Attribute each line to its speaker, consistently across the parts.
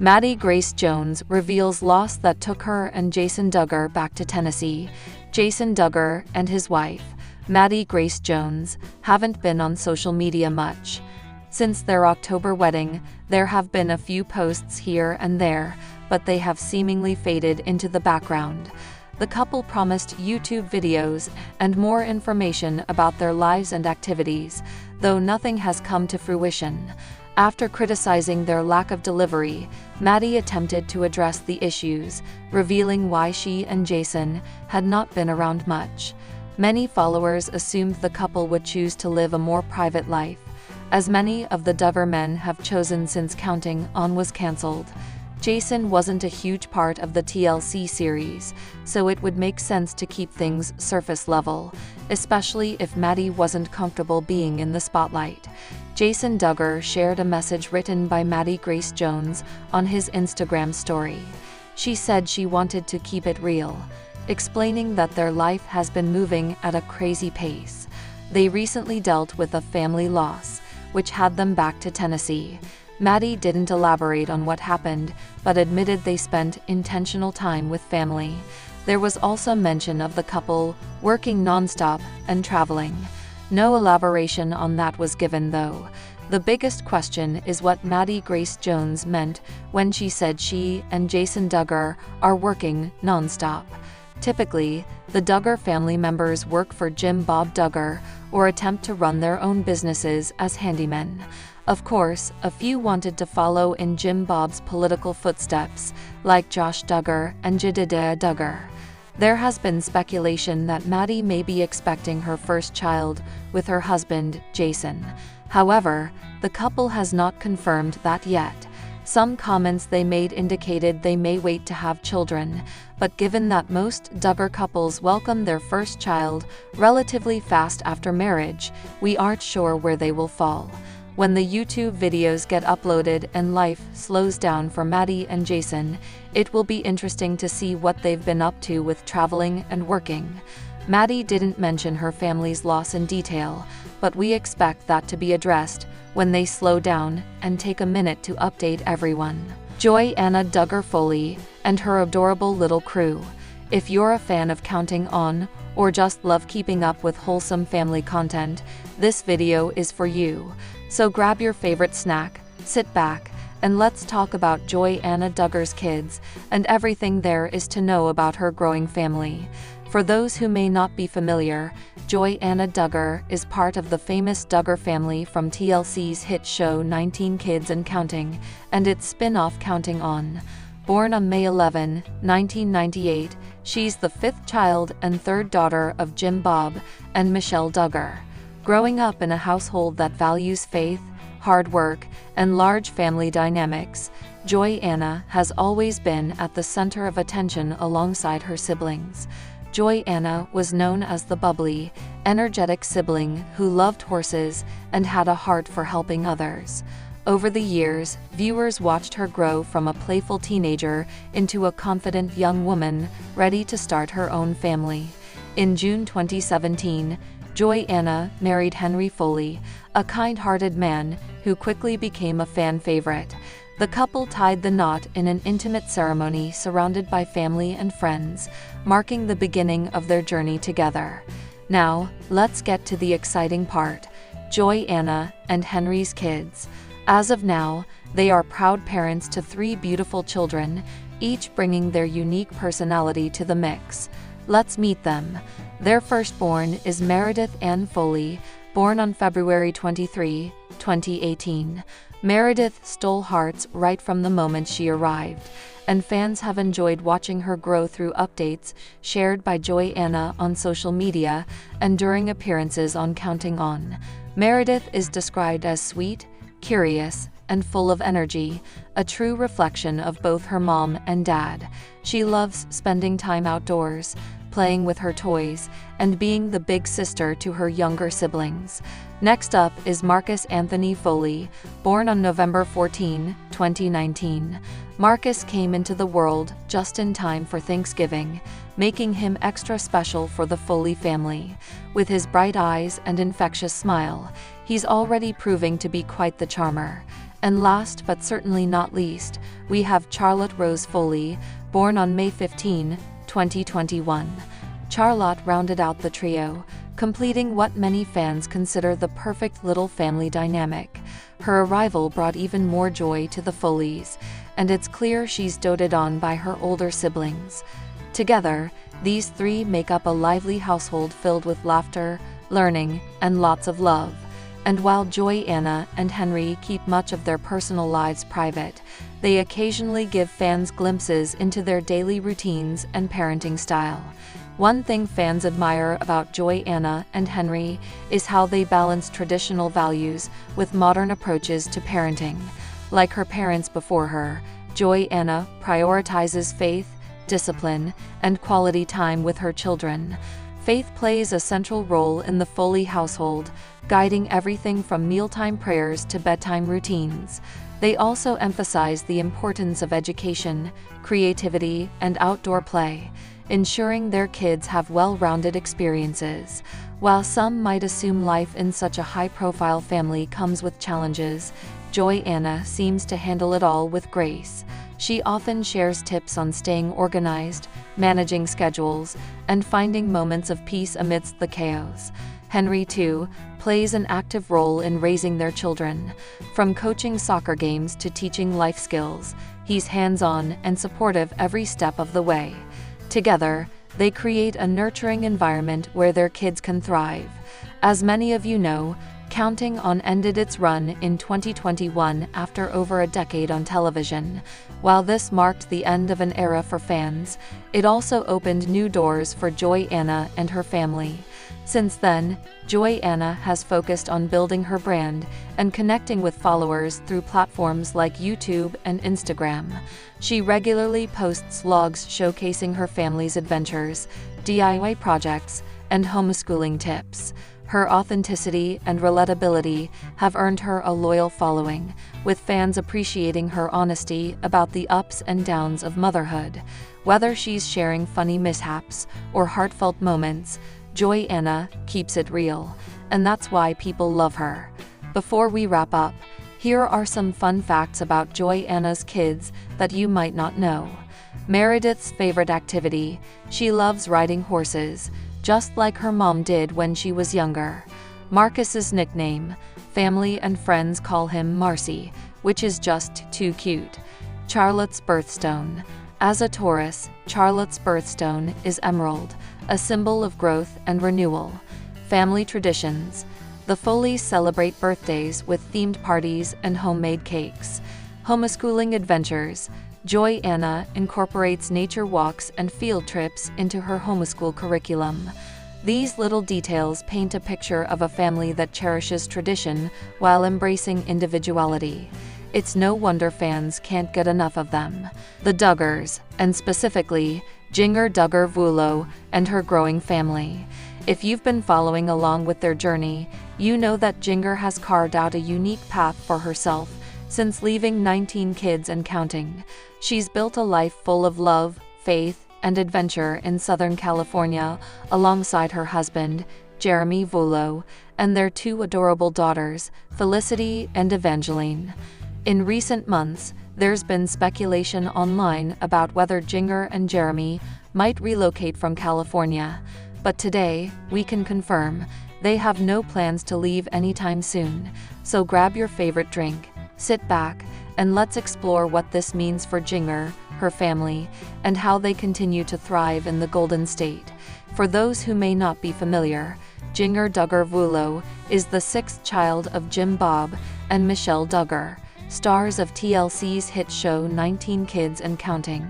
Speaker 1: Maddie Grace Jones reveals loss that took her and Jason Duggar back to Tennessee. Jason Duggar and his wife, Maddie Grace Jones, haven't been on social media much. Since their October wedding, there have been a few posts here and there, but they have seemingly faded into the background. The couple promised YouTube videos and more information about their lives and activities, though nothing has come to fruition. After criticizing their lack of delivery, Maddie attempted to address the issues, revealing why she and Jason had not been around much. Many followers assumed the couple would choose to live a more private life, as many of the Duggar men have chosen since Counting On was cancelled. Jason wasn't a huge part of the TLC series, so it would make sense to keep things surface level, especially if Maddie wasn't comfortable being in the spotlight. Jason Duggar shared a message written by Maddie Grace Jones on his Instagram story. She said she wanted to keep it real, explaining that their life has been moving at a crazy pace. They recently dealt with a family loss, which had them back to Tennessee. Maddie didn't elaborate on what happened, but admitted they spent intentional time with family. There was also mention of the couple working nonstop and traveling. No elaboration on that was given though. The biggest question is what Maddie Grace Jones meant when she said she and Jason Duggar are working nonstop. Typically, the Duggar family members work for Jim Bob Duggar or attempt to run their own businesses as handymen. Of course, a few wanted to follow in Jim Bob's political footsteps, like Josh Duggar and Jedediah Duggar. There has been speculation that Maddie may be expecting her first child with her husband, Jason. However, the couple has not confirmed that yet. Some comments they made indicated they may wait to have children, but given that most Duggar couples welcome their first child relatively fast after marriage, we aren't sure where they will fall. When the YouTube videos get uploaded and life slows down for Maddie and Jason, it will be interesting to see what they've been up to with traveling and working. Maddie didn't mention her family's loss in detail, but we expect that to be addressed when they slow down and take a minute to update everyone. Joy-Anna Duggar Foley and her adorable little crew. If you're a fan of Counting On, or just love keeping up with wholesome family content, this video is for you. So grab your favorite snack, sit back, and let's talk about Joy-Anna Duggar's kids and everything there is to know about her growing family. For those who may not be familiar, Joy-Anna Duggar is part of the famous Duggar family from TLC's hit show 19 Kids and Counting, and its spin-off Counting On. Born on May 11, 1998, she's the fifth child and third daughter of Jim Bob and Michelle Duggar. Growing up in a household that values faith, hard work, and large family dynamics, Joy-Anna has always been at the center of attention alongside her siblings. Joy-Anna was known as the bubbly, energetic sibling who loved horses and had a heart for helping others. Over the years, viewers watched her grow from a playful teenager into a confident young woman ready to start her own family. In June 2017, Joy-Anna married Henry Foley, a kind-hearted man who quickly became a fan favorite. The couple tied the knot in an intimate ceremony surrounded by family and friends, marking the beginning of their journey together. Now, let's get to the exciting part: Joy-Anna and Henry's kids. As of now, they are proud parents to 3 beautiful children, each bringing their unique personality to the mix. Let's meet them. Their firstborn is Meredith Ann Foley, born on February 23, 2018. Meredith stole hearts right from the moment she arrived, and fans have enjoyed watching her grow through updates shared by Joy-Anna on social media and during appearances on Counting On. Meredith is described as sweet, curious, and full of energy, a true reflection of both her mom and dad. She loves spending time outdoors, playing with her toys, and being the big sister to her younger siblings. Next up is Marcus Anthony Foley, born on November 14, 2019. Marcus came into the world just in time for Thanksgiving, making him extra special for the Foley family. With his bright eyes and infectious smile, he's already proving to be quite the charmer. And last but certainly not least, we have Charlotte Rose Foley, born on May 15, 2021. Charlotte rounded out the trio, completing what many fans consider the perfect little family dynamic. Her arrival brought even more joy to the Foleys, and it's clear she's doted on by her older siblings. Together, these three make up a lively household filled with laughter, learning, and lots of love. And while Joy-Anna and Henry keep much of their personal lives private, they occasionally give fans glimpses into their daily routines and parenting style. One thing fans admire about Joy-Anna and Henry is how they balance traditional values with modern approaches to parenting. Like her parents before her, Joy-Anna prioritizes faith, discipline, and quality time with her children. Faith plays a central role in the Foley household, guiding everything from mealtime prayers to bedtime routines. They also emphasize the importance of education, creativity, and outdoor play, ensuring their kids have well-rounded experiences. While some might assume life in such a high-profile family comes with challenges, Joy-Anna seems to handle it all with grace. She often shares tips on staying organized, managing schedules, and finding moments of peace amidst the chaos. Henry, too, plays an active role in raising their children. From coaching soccer games to teaching life skills, he's hands-on and supportive every step of the way. Together, they create a nurturing environment where their kids can thrive. As many of you know, Counting On ended its run in 2021 after over a decade on television. While this marked the end of an era for fans, it also opened new doors for Joy-Anna and her family. Since then, Joy-Anna has focused on building her brand and connecting with followers through platforms like YouTube and Instagram. She regularly posts vlogs showcasing her family's adventures, DIY projects, and homeschooling tips. Her authenticity and relatability have earned her a loyal following, with fans appreciating her honesty about the ups and downs of motherhood. Whether she's sharing funny mishaps or heartfelt moments, Joy-Anna keeps it real, and that's why people love her. Before we wrap up, here are some fun facts about Joy-Anna's kids that you might not know. Meredith's favorite activity: she loves riding horses, just like her mom did when she was younger. Marcus's nickname: family and friends call him Marcy, which is just too cute. Charlotte's birthstone: as a Taurus, Charlotte's birthstone is emerald, a symbol of growth and renewal. Family traditions: the Foleys celebrate birthdays with themed parties and homemade cakes. Homeschooling adventures: Joy-Anna incorporates nature walks and field trips into her homeschool curriculum. These little details paint a picture of a family that cherishes tradition while embracing individuality. It's no wonder fans can't get enough of them. The Duggars, and specifically Duggar Vuolo and her growing family. If you've been following along with their journey, you know that Duggar has carved out a unique path for herself since leaving 19 kids and counting. She's built a life full of love, faith, and adventure in Southern California, alongside her husband, Jeremy Vuolo, and their two adorable daughters, Felicity and Evangeline. In recent months, there's been speculation online about whether Duggar and Jeremy might relocate from California. But today, we can confirm they have no plans to leave anytime soon. So grab your favorite drink, sit back, and let's explore what this means for Duggar, her family, and how they continue to thrive in the Golden State. For those who may not be familiar, Duggar Vuolo is the sixth child of Jim Bob and Michelle Duggar, stars of TLC's hit show 19 Kids and Counting.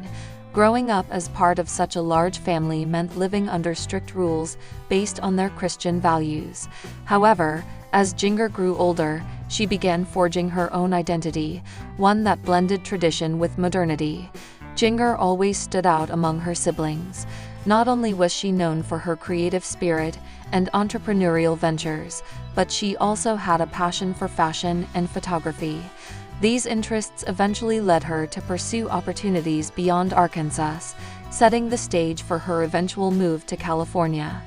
Speaker 1: Growing up as part of such a large family meant living under strict rules based on their Christian values. However, as Duggar grew older, she began forging her own identity, one that blended tradition with modernity. Duggar always stood out among her siblings. Not only was she known for her creative spirit and entrepreneurial ventures, but she also had a passion for fashion and photography. These interests eventually led her to pursue opportunities beyond Arkansas, setting the stage for her eventual move to California.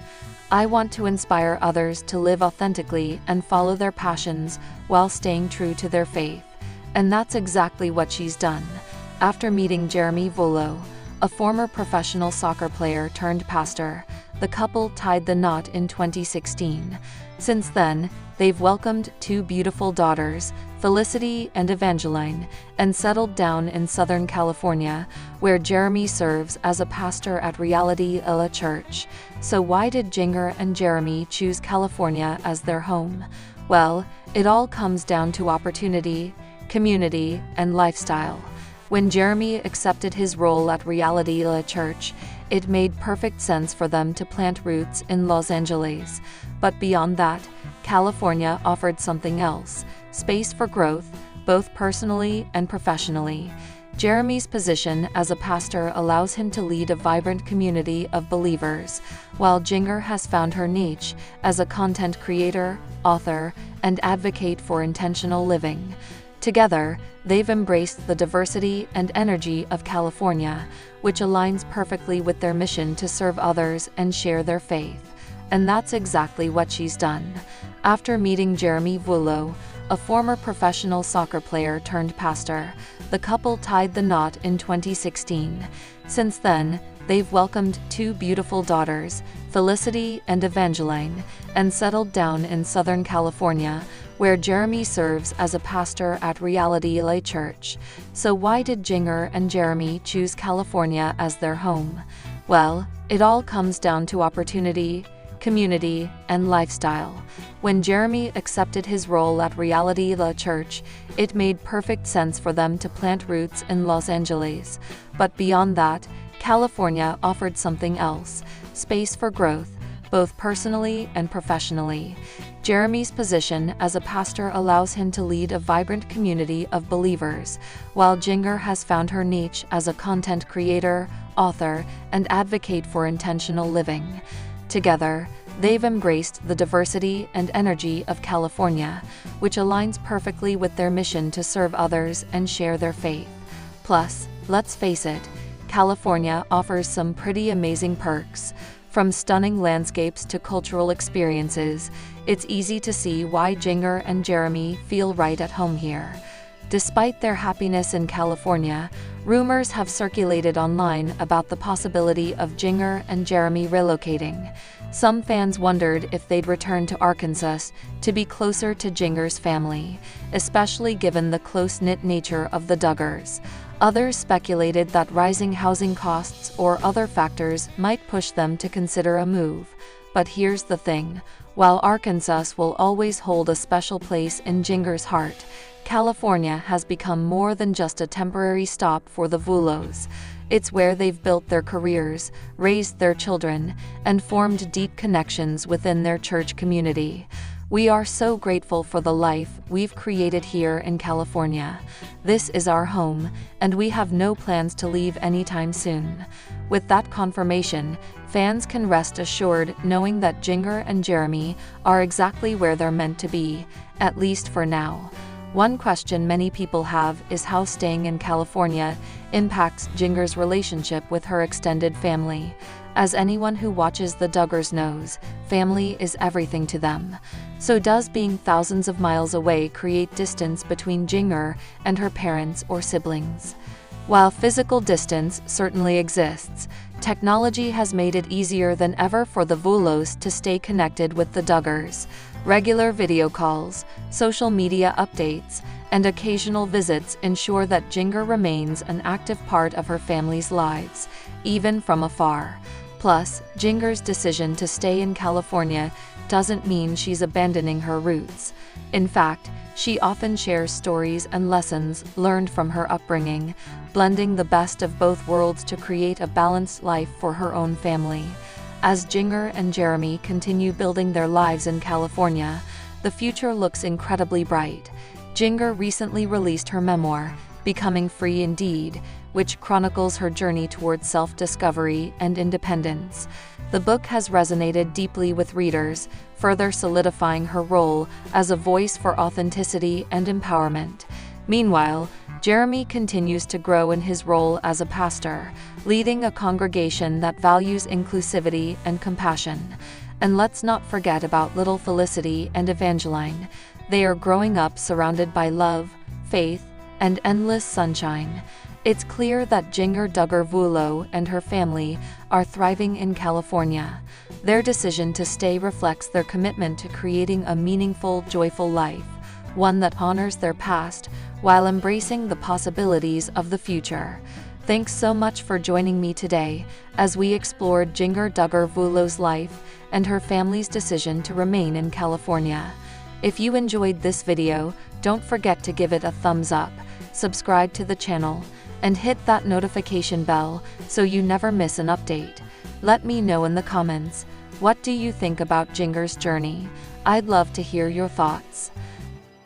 Speaker 1: I want to inspire others to live authentically and follow their passions while staying true to their faith. And that's exactly what she's done. After meeting Jeremy Volo, a former professional soccer player turned pastor, the couple tied the knot in 2016. Since then, they've welcomed 2 beautiful daughters, Felicity and Evangeline, and settled down in Southern California, where Jeremy serves as a pastor at Reality Ella Church. So why did Duggar and Jeremy choose California as their home? Well, it all comes down to opportunity, community, and lifestyle. When Jeremy accepted his role at Reality Ella Church, it made perfect sense for them to plant roots in Los Angeles. But beyond that, California offered something else: space for growth, both personally and professionally. Jeremy's position as a pastor allows him to lead a vibrant community of believers, while Duggar has found her niche as a content creator, author, and advocate for intentional living. Together, they've embraced the diversity and energy of California, which aligns perfectly with their mission to serve others and share their faith. And that's exactly what she's done. After meeting Jeremy Volo, a former professional soccer player turned pastor, the couple tied the knot in 2016. Since then, they've welcomed 2 beautiful daughters, Felicity and Evangeline, and settled down in Southern California, where Jeremy serves as a pastor at Reality Ella Church. So why did Duggar and Jeremy choose California as their home? Well, it all comes down to opportunity, community, and lifestyle. When Jeremy accepted his role at Reality Ella Church, it made perfect sense for them to plant roots in Los Angeles. But beyond that, California offered something else: space for growth, both personally and professionally. Jeremy's position as a pastor allows him to lead a vibrant community of believers, while Duggar has found her niche as a content creator, author, and advocate for intentional living. Together, they've embraced the diversity and energy of California, which aligns perfectly with their mission to serve others and share their faith. Plus, let's face it, California offers some pretty amazing perks. From stunning landscapes to cultural experiences, it's easy to see why Duggar and Jeremy feel right at home here. Despite their happiness in California, rumors have circulated online about the possibility of Duggar and Jeremy relocating. Some fans wondered if they'd return to Arkansas to be closer to Duggar's family, especially given the close-knit nature of the Duggars. Others speculated that rising housing costs or other factors might push them to consider a move. But here's the thing: while Arkansas will always hold a special place in Duggar's heart, California has become more than just a temporary stop for the Volos. It's where they've built their careers, raised their children, and formed deep connections within their church community. We are so grateful for the life we've created here in California. This is our home, and we have no plans to leave anytime soon. With that confirmation, fans can rest assured knowing that Duggar and Jeremy are exactly where they're meant to be, at least for now. One question many people have is how staying in California impacts Duggar's relationship with her extended family. As anyone who watches the Duggars knows, family is everything to them. So does being thousands of miles away create distance between Duggar and her parents or siblings? While physical distance certainly exists, technology has made it easier than ever for the Volos to stay connected with the Duggars. Regular video calls, social media updates, and occasional visits ensure that Duggar remains an active part of her family's lives, even from afar. Plus, Duggar's decision to stay in California doesn't mean she's abandoning her roots. In fact, she often shares stories and lessons learned from her upbringing, blending the best of both worlds to create a balanced life for her own family. As Duggar and Jeremy continue building their lives in California, the future looks incredibly bright. Duggar recently released her memoir, Becoming Free Indeed, which chronicles her journey towards self-discovery and independence. The book has resonated deeply with readers, further solidifying her role as a voice for authenticity and empowerment. Meanwhile, Jeremy continues to grow in his role as a pastor, leading a congregation that values inclusivity and compassion. And let's not forget about little Felicity and Evangeline. They are growing up surrounded by love, faith, and endless sunshine. It's clear that Duggar Vuolo and her family are thriving in California. Their decision to stay reflects their commitment to creating a meaningful, joyful life, one that honors their past while embracing the possibilities of the future. Thanks so much for joining me today as we explored Duggar Vuolo's life and her family's decision to remain in California. If you enjoyed this video, don't forget to give it a thumbs up, subscribe to the channel, and hit that notification bell so you never miss an update. Let me know in the comments, what do you think about Duggar's journey? I'd love to hear your thoughts.